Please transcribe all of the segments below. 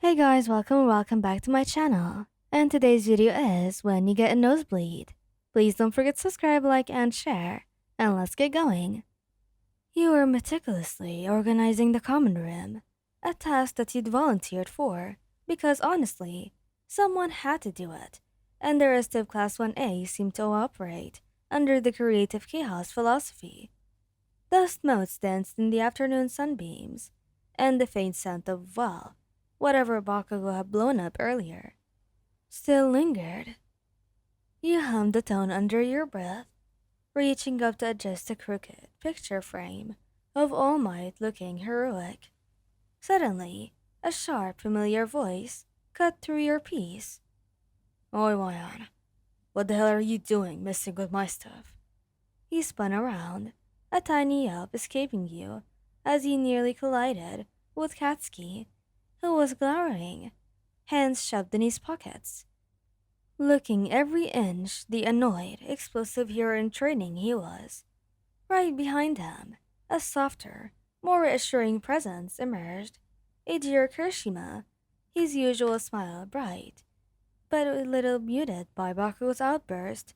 Hey guys, welcome back to my channel. And today's video is when you get a nosebleed. Please don't forget to subscribe, like, and share. And let's get going. You were meticulously organizing the common room, a task that you'd volunteered for, because honestly, someone had to do it. And the rest of Class 1A seemed to operate under the creative chaos philosophy. Dust motes danced in the afternoon sunbeams, and the faint scent of, well, whatever Bakugo had blown up earlier, still lingered. You hummed the tone under your breath, reaching up to adjust the crooked picture frame of All Might looking heroic. Suddenly, a sharp, familiar voice cut through your piece. Oi, Wayan, what the hell are you doing messing with my stuff? He spun around, a tiny yelp escaping you as he nearly collided with Katsuki, who was glowering, hands shoved in his pockets, looking every inch the annoyed, explosive hero in training he was. Right behind him, a softer, more reassuring presence emerged, Ejiro Kirishima, his usual smile bright, but a little muted by Bakugo's outburst.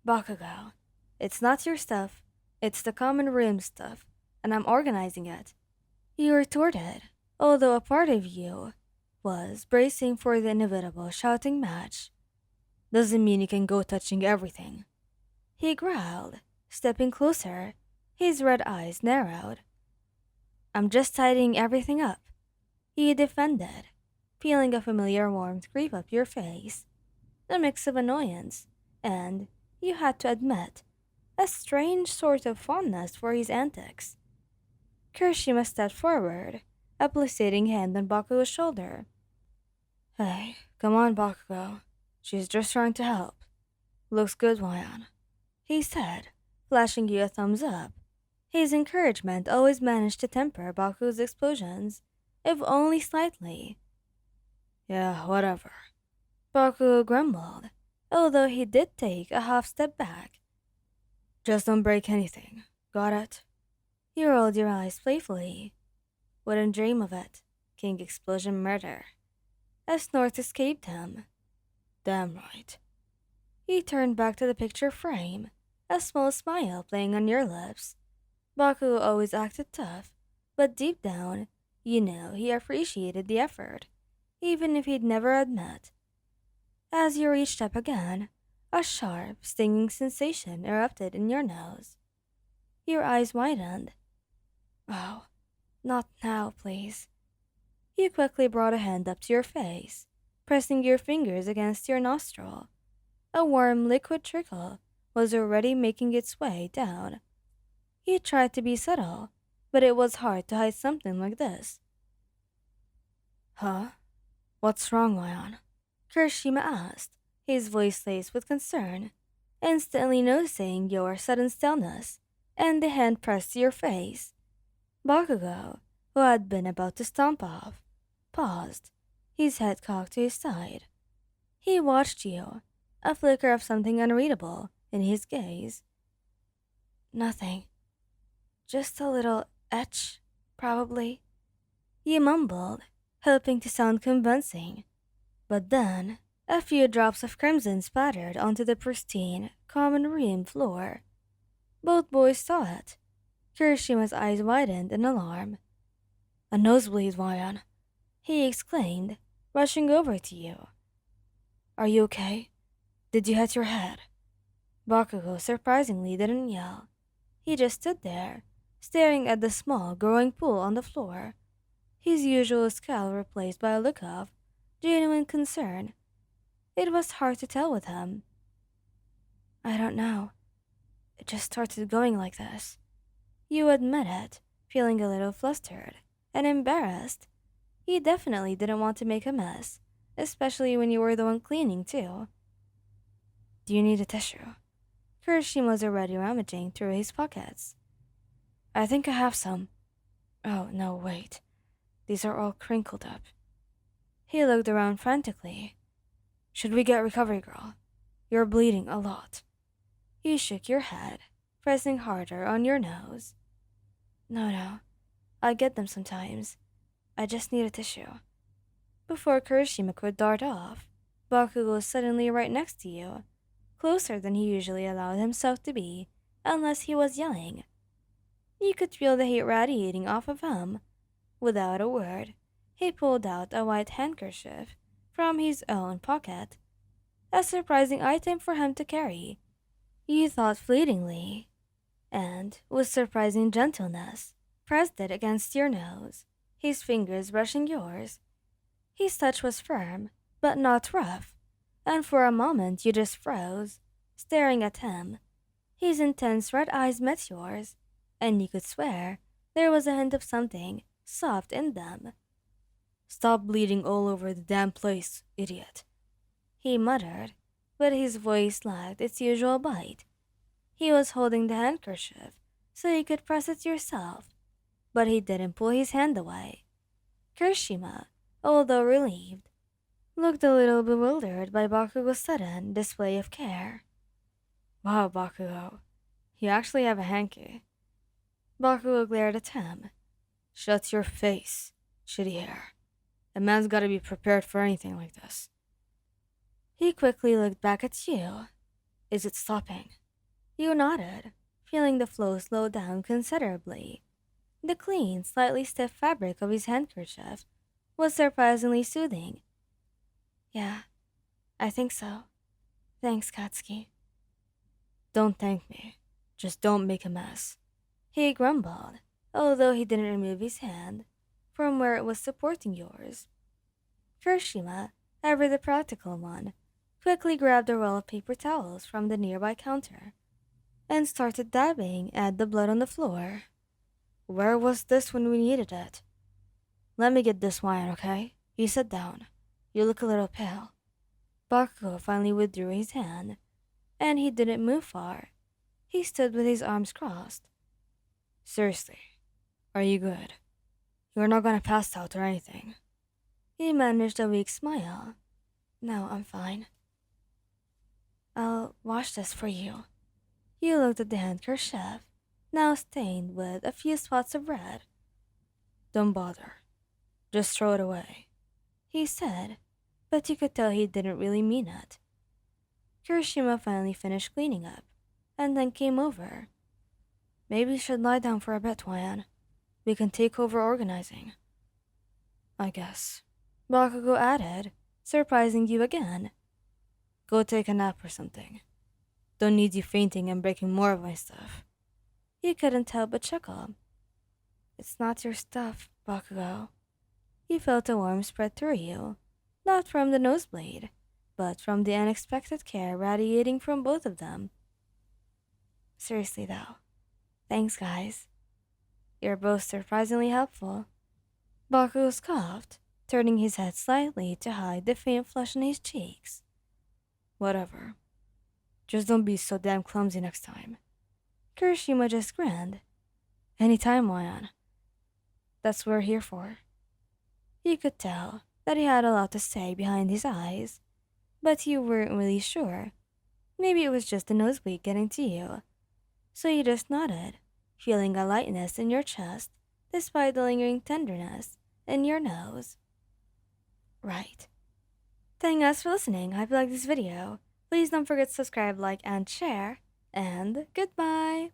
Bakugo, it's not your stuff, it's the common room stuff, and I'm organizing it. He retorted, although a part of you was bracing for the inevitable shouting match. Doesn't mean you can go touching everything. He growled, stepping closer, his red eyes narrowed. I'm just tidying everything up. He defended, feeling a familiar warmth creep up your face, a mix of annoyance and, you had to admit, a strange sort of fondness for his antics. Kirishima stepped forward, a pulsating hand on Bakugo's shoulder. Hey, come on, Bakugo. She's just trying to help. Looks good, Wayan, he said, flashing you a thumbs up. His encouragement always managed to temper Bakugo's explosions, if only slightly. Yeah, whatever. Bakugo grumbled, although he did take a half step back. Just don't break anything. Got it? You rolled your eyes playfully. Wouldn't dream of it. King Explosion Murder. A snort escaped him. Damn right. He turned back to the picture frame, a small smile playing on your lips. Baku always acted tough, but deep down, you know he appreciated the effort, even if he'd never admit. As you reached up again, a sharp, stinging sensation erupted in your nose. Your eyes widened. Oh, not now, please. You quickly brought a hand up to your face, pressing your fingers against your nostril. A warm liquid trickle was already making its way down. You tried to be subtle, but it was hard to hide something like this. Huh? What's wrong, Wayan? Kirishima asked, his voice laced with concern, instantly noticing your sudden stillness and the hand pressed to your face. Bakugo, who had been about to stomp off, paused, his head cocked to his side. He watched you, a flicker of something unreadable in his gaze. Nothing. Just a little etch, probably. You mumbled, hoping to sound convincing. But then, a few drops of crimson splattered onto the pristine, common room floor. Both boys saw it. Kirishima's eyes widened in alarm. A nosebleed, Wayan, he exclaimed, rushing over to you. Are you okay? Did you hit your head? Bakugo surprisingly didn't yell. He just stood there, staring at the small, growing pool on the floor, his usual scowl replaced by a look of genuine concern. It was hard to tell with him. I don't know. It just started going like this. You admitted, feeling a little flustered and embarrassed. You definitely didn't want to make a mess, especially when you were the one cleaning, too. Do you need a tissue? Kirishima was already rummaging through his pockets. I think I have some. Oh, no, wait. These are all crinkled up. He looked around frantically. Should we get recovery girl? You're bleeding a lot. You shook your head, pressing harder on your nose. No, I get them sometimes. I just need a tissue. Before Kirishima could dart off, Bakugo was suddenly right next to you, closer than he usually allowed himself to be, unless he was yelling. You could feel the heat radiating off of him. Without a word, he pulled out a white handkerchief from his own pocket, a surprising item for him to carry. You thought fleetingly, and, with surprising gentleness, pressed it against your nose, his fingers brushing yours. His touch was firm, but not rough, and for a moment you just froze, staring at him. His intense red eyes met yours, and you could swear there was a hint of something soft in them. "Stop bleeding all over the damn place, idiot," he muttered, but his voice lacked its usual bite. He was holding the handkerchief so you could press it yourself, but he didn't pull his hand away. Kirishima, although relieved, looked a little bewildered by Bakugo's sudden display of care. "Wow, Bakugo, you actually have a hanky." Bakugo glared at him. "Shut your face, shitty hair. A man's gotta be prepared for anything like this." He quickly looked back at you. "Is it stopping?" You nodded, feeling the flow slow down considerably. The clean, slightly stiff fabric of his handkerchief was surprisingly soothing. "Yeah, I think so. Thanks, Katsuki." "Don't thank me. Just don't make a mess," he grumbled, although he didn't remove his hand from where it was supporting yours. Kirishima, ever the practical one, quickly grabbed a roll of paper towels from the nearby counter and started dabbing at the blood on the floor. "Where was this when we needed it?" "Let me get this wine, okay? You sit down. You look a little pale." Bakugo finally withdrew his hand, and he didn't move far. He stood with his arms crossed. "Seriously, are you good? You're not gonna pass out or anything?" He managed a weak smile. "No, I'm fine. I'll wash this for you." You looked at the handkerchief, now stained with a few spots of red. "Don't bother. Just throw it away," he said, but you could tell he didn't really mean it. Kirishima finally finished cleaning up, and then came over. "Maybe you should lie down for a bit, Wyan. We can take over organizing." "I guess," Bakugo added, surprising you again. "Go take a nap or something. Don't need you fainting and breaking more of my stuff." You couldn't help but chuckle. "It's not your stuff, Bakugo." You felt a warmth spread through you, not from the nosebleed, but from the unexpected care radiating from both of them. "Seriously though, thanks guys. You're both surprisingly helpful." Bakugo scoffed, turning his head slightly to hide the faint flush on his cheeks. "Whatever. Just don't be so damn clumsy next time." Kirishima just grinned. "Anytime, Wyan. That's what we're here for." You could tell that he had a lot to say behind his eyes, but you weren't really sure. Maybe it was just the nosebleed getting to you. So you just nodded, feeling a lightness in your chest despite the lingering tenderness in your nose. Right. Thanks for listening. I hope you liked this video. Please don't forget to subscribe, like, and share. And goodbye!